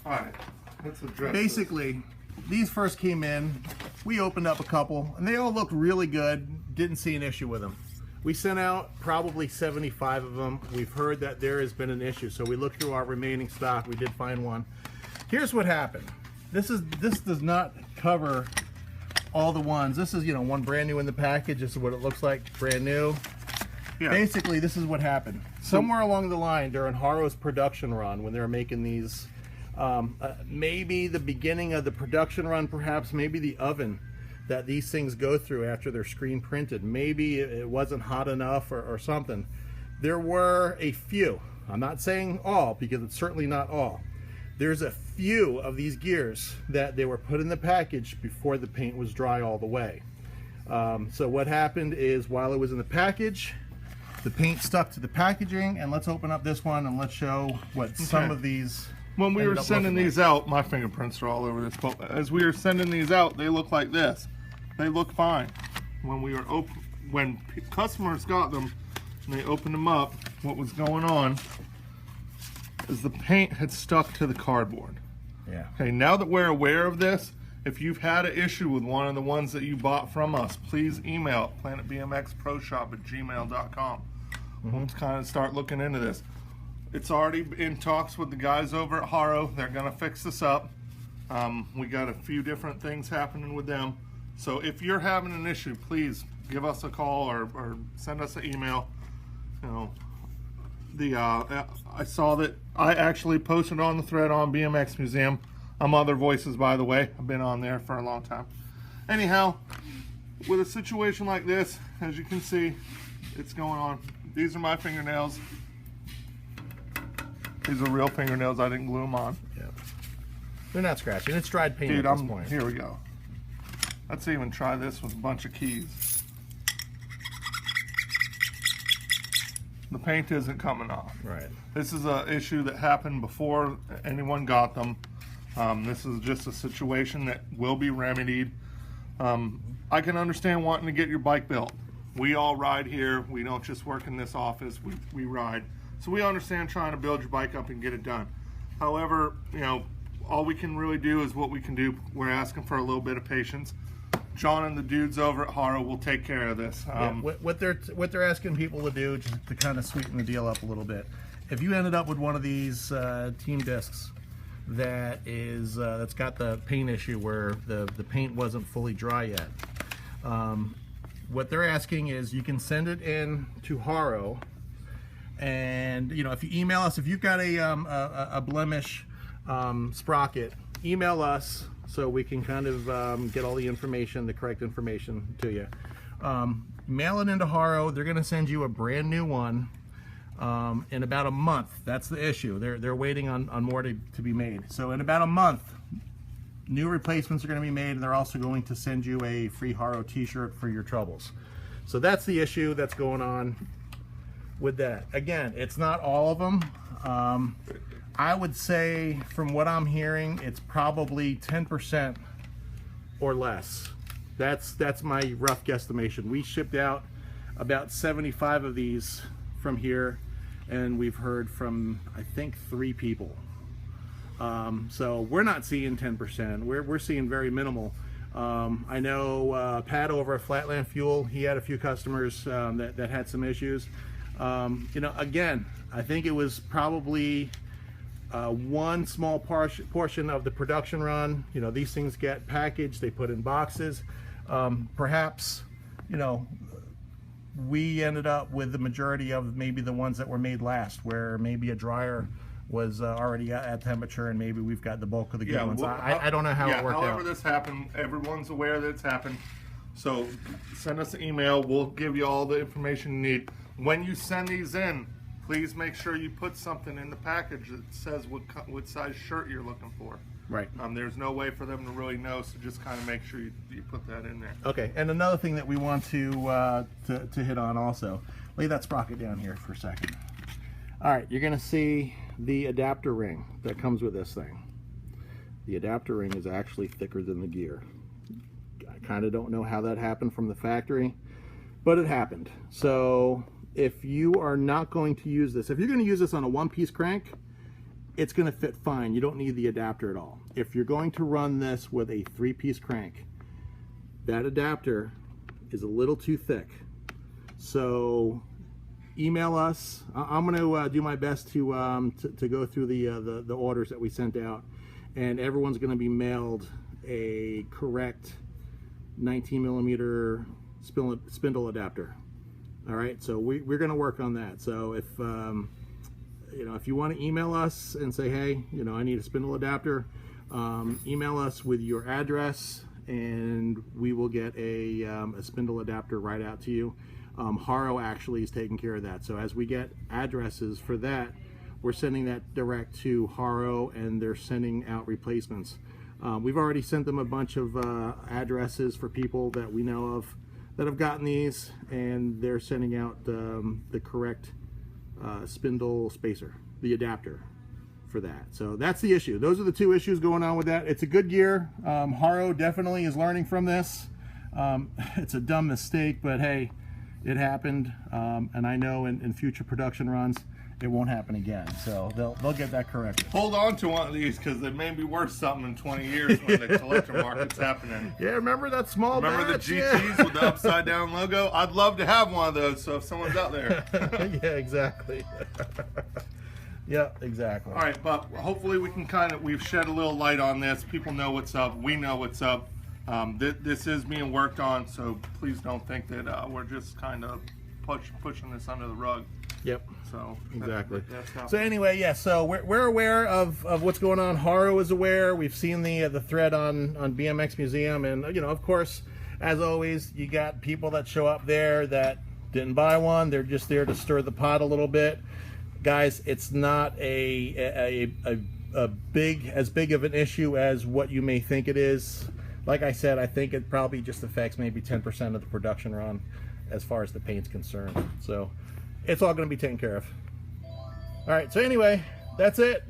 All right, let's address Basically, these first came in, we opened up a couple, and they all looked really good. Didn't see an issue with them. We sent out probably 75 of them. We've heard that there has been an issue, so we looked through our remaining stock. We did find one. Here's what happened. This does not cover all the ones. This is, you know, one brand new in the package. This is what it looks like, brand new. Yeah. Basically, this is what happened. Somewhere along the line during Haro's production run, when they were making these, maybe the beginning of the production run, perhaps maybe the oven that these things go through after they're screen printed, maybe it wasn't hot enough or something. There were a few, I'm not saying all because it's certainly not all, there's a few of these gears that they were put in the package before the paint was dry all the way. So what happened is, while it was in the package, the paint stuck to the packaging. And let's open up this one and let's show what some of these. When we were sending these out, my fingerprints are all over this, but as we were sending these out, they look like this. They look fine. When we were when customers got them and they opened them up, what was going on is the paint had stuck to the cardboard. Yeah. Okay, now that we're aware of this, if you've had an issue with one of the ones that you bought from us, please email planetbmxproshop@gmail.com. We'll kind of start looking into this. It's already in talks with the guys over at Haro. They're going to fix this up. We got a few different things happening with them. So if you're having an issue, please give us a call or send us an email. You know, I saw that I actually posted on the thread on BMX Museum. I'm Other Voices, by the way. I've been on there for a long time. Anyhow, with a situation like this, as you can see, it's going on. These are my fingernails. These are real fingernails. I didn't glue them on. Yeah. They're not scratching. It's dried paint Dude, at this point. Here we go. Let's even try this with a bunch of keys. The paint isn't coming off. Right. This is an issue that happened before anyone got them. This is just a situation that will be remedied. I can understand wanting to get your bike built. We all ride here. We don't just work in this office. We ride. So we understand trying to build your bike up and get it done. However, you know, all we can really do is what we can do. We're asking for a little bit of patience. John and the dudes over at Haro will take care of this. What they're asking people to do, just to kind of sweeten the deal up a little bit, if you ended up with one of these team discs that's got the paint issue where the paint wasn't fully dry yet, what they're asking is you can send it in to Haro, and you know, if you email us, if you've got a blemish sprocket, email us so we can kind of get all the information, the correct information to you. Mail it into Haro. They're going to send you a brand new one in about a month. That's the issue. They're waiting on more to be made. So in about a month, new replacements are going to be made, and they're also going to send you a free Haro t-shirt for your troubles. So that's the issue that's going on with that. Again, it's not all of them. I would say, from what I'm hearing, it's probably 10% or less. That's my rough guesstimation. We shipped out about 75 of these from here, and we've heard from, I think, 3 people. So we're not seeing 10%. We're seeing very minimal. I know Pat over at Flatland Fuel, he had a few customers that had some issues. You know, again, I think it was probably one small portion of the production run. You know, these things get packaged, they put in boxes. Perhaps, you know, we ended up with the majority of maybe the ones that were made last, where maybe a dryer was already at temperature, and maybe we've got the bulk of the good ones. I don't know how it worked out. However this happened, everyone's aware that it's happened. So send us an email. We'll give you all the information you need. When you send these in, please make sure you put something in the package that says what size shirt you're looking for. Right. There's no way for them to really know, so just kind of make sure you put that in there. Okay, and another thing that we want to hit on also, lay that sprocket down here for a second. All right, you're going to see the adapter ring that comes with this thing. The adapter ring is actually thicker than the gear. I kind of don't know how that happened from the factory, but it happened. So if you are not going to use this, if you're going to use this on a one-piece crank, it's going to fit fine. You don't need the adapter at all. If you're going to run this with a 3-piece crank, that adapter is a little too thick. So email us. I'm going to do my best to go through the orders that we sent out, and everyone's going to be mailed a correct 19 millimeter spindle adapter. All right, so we're going to work on that. So if you know, if you want to email us and say, hey, you know, I need a spindle adapter, email us with your address, and we will get a spindle adapter right out to you. Haro actually is taking care of that. So as we get addresses for that, we're sending that direct to Haro, and they're sending out replacements. We've already sent them a bunch of addresses for people that we know of that have gotten these, and they're sending out the correct spindle spacer, the adapter for that. So that's the issue. Those are the two issues going on with that. It's a good gear. Haro definitely is learning from this. It's a dumb mistake, but hey, it happened, and I know in future production runs it won't happen again. So they'll get that corrected. Hold on to one of these, because they may be worth something in 20 years when the collector market's happening. Yeah, remember that small Remember batch? the GTs with the upside down logo? I'd love to have one of those, so if someone's out there. Yeah, exactly. Yeah, exactly. All right, but hopefully we can we've shed a little light on this. People know what's up. We know what's up. This is being worked on, so please don't think that we're just kind of pushing this under the rug. Yep. So exactly. That's so anyway, yeah. So we're aware of what's going on. Haro is aware. We've seen the thread on BMX Museum, and you know, of course, as always, you got people that show up there that didn't buy one. They're just there to stir the pot a little bit. Guys, it's not as big of an issue as what you may think it is. Like I said, I think it probably just affects maybe 10% of the production run as far as the paint's concerned. So it's all going to be taken care of. All right, so anyway, that's it.